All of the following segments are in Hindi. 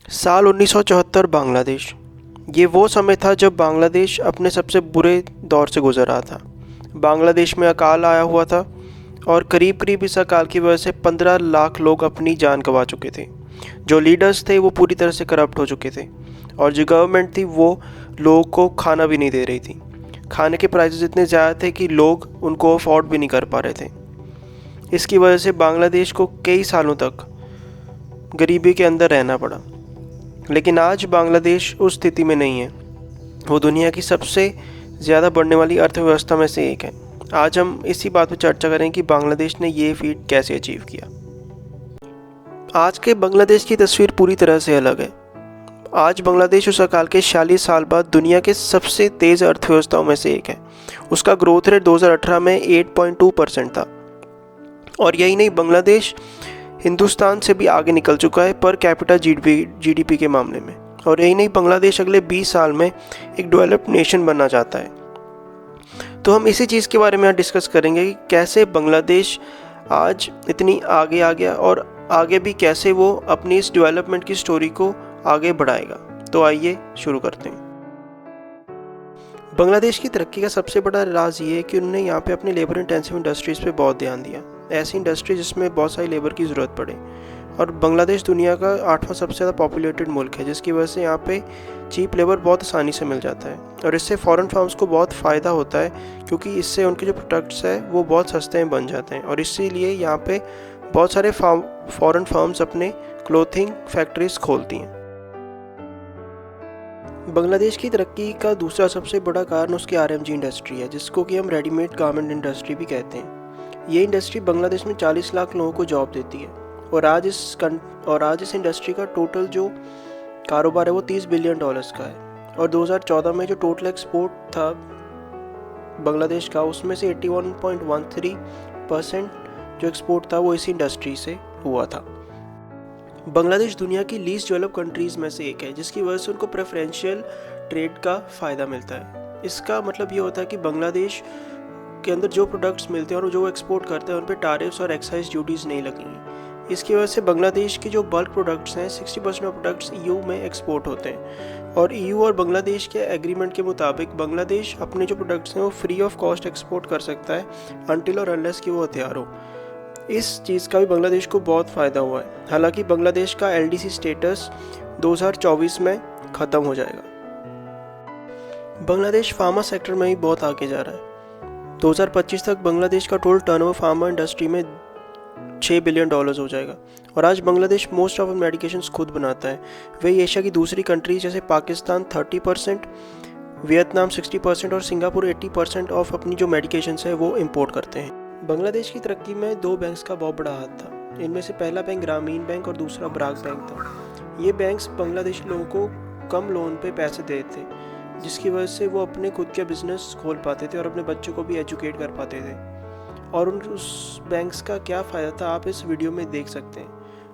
साल 1974 बांग्लादेश। ये वो समय था जब बांग्लादेश अपने सबसे बुरे दौर से गुजर रहा था। बांग्लादेश में अकाल आया हुआ था और करीब करीब इस अकाल की वजह से 15 लाख लोग अपनी जान गंवा चुके थे। जो लीडर्स थे वो पूरी तरह से करप्ट हो चुके थे और जो गवर्नमेंट थी वो लोगों को खाना भी नहीं दे रही थी। खाने के प्राइसेस इतने ज़्यादा थे कि लोग उनको अफोर्ड भी नहीं कर पा रहे थे। इसकी वजह से बांग्लादेश को कई सालों तक गरीबी के अंदर रहना पड़ा। लेकिन आज बांग्लादेश उस स्थिति में नहीं है। वो दुनिया की सबसे ज़्यादा बढ़ने वाली अर्थव्यवस्था में से एक है। आज हम इसी बात पर चर्चा करें कि बांग्लादेश ने ये फीट कैसे अचीव किया। आज के बांग्लादेश की तस्वीर पूरी तरह से अलग है। आज बांग्लादेश उस अकाल के 46 साल बाद दुनिया के सबसे तेज़ अर्थव्यवस्थाओं में से एक है। उसका ग्रोथ रेट 2018 में 8.2% था। और यही नहीं, बांग्लादेश हिंदुस्तान से भी आगे निकल चुका है पर कैपिटा जीडीपी के मामले में। और यही नहीं, बांग्लादेश अगले 20 साल में एक डेवलप्ड नेशन बनना चाहता है। तो हम इसी चीज़ के बारे में यहाँ डिस्कस करेंगे कि कैसे बांग्लादेश आज इतनी आगे आ गया और आगे भी कैसे वो अपनी इस डेवलपमेंट की स्टोरी को आगे बढ़ाएगा। तो आइए शुरू करते हैं। बांग्लादेश की तरक्की का सबसे बड़ा राज ये है कि उन्होंने यहाँ पे अपनी लेबर इंटेंसिव इंडस्ट्रीज़ पे बहुत ध्यान दिया। ऐसी इंडस्ट्री जिसमें बहुत सारी लेबर की ज़रूरत पड़े। और बांग्लादेश दुनिया का 8वां सबसे ज़्यादा पॉपुलेटेड मुल्क है, जिसकी वजह से यहाँ पे चीप लेबर बहुत आसानी से मिल जाता है। और इससे फॉरेन फार्म्स को बहुत फ़ायदा होता है क्योंकि इससे उनके जो प्रोडक्ट्स हैं वो बहुत सस्ते में बन जाते हैं। और इसीलिए यहाँ पे बहुत सारे फॉरेन फार्म्स अपने क्लोथिंग फैक्ट्रीज खोलती हैं। बांग्लादेश की तरक्की का दूसरा सबसे बड़ा कारण उसकी आरएमजी इंडस्ट्री है, जिसको कि हम रेडीमेड गारमेंट इंडस्ट्री भी कहते हैं। ये इंडस्ट्री बांग्लादेश में 40 लाख लोगों को जॉब देती है। और आज इस इंडस्ट्री का टोटल जो कारोबार है वो $30 बिलियन का है। और 2014 में जो टोटल एक्सपोर्ट था बांग्लादेश का, उसमें से 81.13% जो एक्सपोर्ट था वो इसी इंडस्ट्री से हुआ था। बांग्लादेश दुनिया की लीस्ट डेवलप कंट्रीज़ में से एक है, जिसकी वजह से उनको प्रेफरेंशियल ट्रेड का फ़ायदा मिलता है। इसका मतलब ये होता है कि बांग्लादेश के अंदर जो प्रोडक्ट्स मिलते हैं और जो एक्सपोर्ट करते हैं उन पर टैरिफ्स और एक्साइज ड्यूटीज़ नहीं लगेंगी। इसकी वजह से बांग्लादेश की जो बल्क प्रोडक्ट्स हैं 60% ऑफ प्रोडक्ट्स ईयू में एक्सपोर्ट होते हैं। और ईयू और बांग्लादेश के एग्रीमेंट के मुताबिक बांग्लादेश अपने जो प्रोडक्ट्स हैं वो फ्री ऑफ कॉस्ट एक्सपोर्ट कर सकता है अनटिल और अनलेस कि वो हथियार हो। इस चीज़ का भी बांग्लादेश को बहुत फ़ायदा हुआ है। हालांकि बांग्लादेश का एलडीसी स्टेटस 2024 में ख़त्म हो जाएगा। बांग्लादेश फार्मा सेक्टर में भी बहुत आगे जा रहा है। 2025 तक बांग्लादेश का टोटल टर्नओवर फार्मा इंडस्ट्री में $6 बिलियन हो जाएगा। और आज बांग्लादेश मोस्ट ऑफ मेडिकेशंस खुद बनाता है। वही एशिया की दूसरी कंट्रीज जैसे पाकिस्तान 30%, वियतनाम 60% और सिंगापुर 80% ऑफ अपनी जो मेडिकेशंस है वो इम्पोर्ट करते हैं। बांग्लादेश की तरक्की में 2 बैंक्स का बहुत बड़ा हाथ था। इनमें से पहला बैंक ग्रामीण बैंक और दूसरा ब्राक बैंक था। ये बैंक्स बांग्लादेशी लोगों को कम लोन पे पैसे देते थे, जिसकी वजह से वो अपने खुद के बिजनेस खोल पाते थे और अपने बच्चों को भी एजुकेट कर पाते थे। और उस बैंक्स का क्या फ़ायदा था आप इस वीडियो में देख सकते हैं।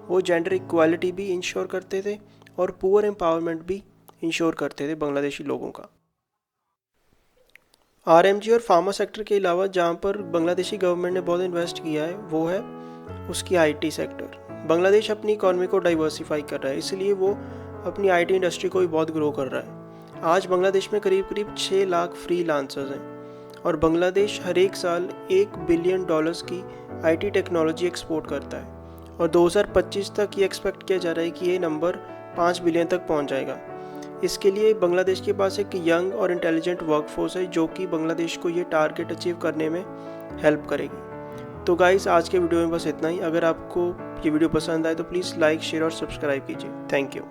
वो जेंडर इक्वालिटी भी इंश्योर करते थे और पुअर एम्पावरमेंट भी इंश्योर करते थे बांग्लादेशी लोगों का। आरएमजी और फार्मा सेक्टर के अलावा जहाँ पर बांग्लादेशी गवर्नमेंट ने बहुत इन्वेस्ट किया है वो है उसकी आईटी सेक्टर। बांग्लादेश अपनी इकॉनमी को डाइवर्सिफाई कर रहा है, इसलिए वो अपनी आईटी इंडस्ट्री को भी बहुत ग्रो कर रहा है। आज बांग्लादेश में करीब करीब 6 लाख फ्रीलांसर्स हैं और बांग्लादेश हर एक साल $1 बिलियन की आईटी टेक्नोलॉजी एक्सपोर्ट करता है। और 2025 तक ये एक्सपेक्ट किया जा रहा है कि ये नंबर 5 बिलियन तक पहुंच जाएगा। इसके लिए बांग्लादेश के पास एक यंग और इंटेलिजेंट वर्कफोर्स है जो कि बांग्लादेश को ये टारगेट अचीव करने में हेल्प करेगी। तो गाइस, आज के वीडियो में बस इतना ही। अगर आपको ये वीडियो पसंद आए तो प्लीज़ लाइक, शेयर और सब्सक्राइब कीजिए। Thank you.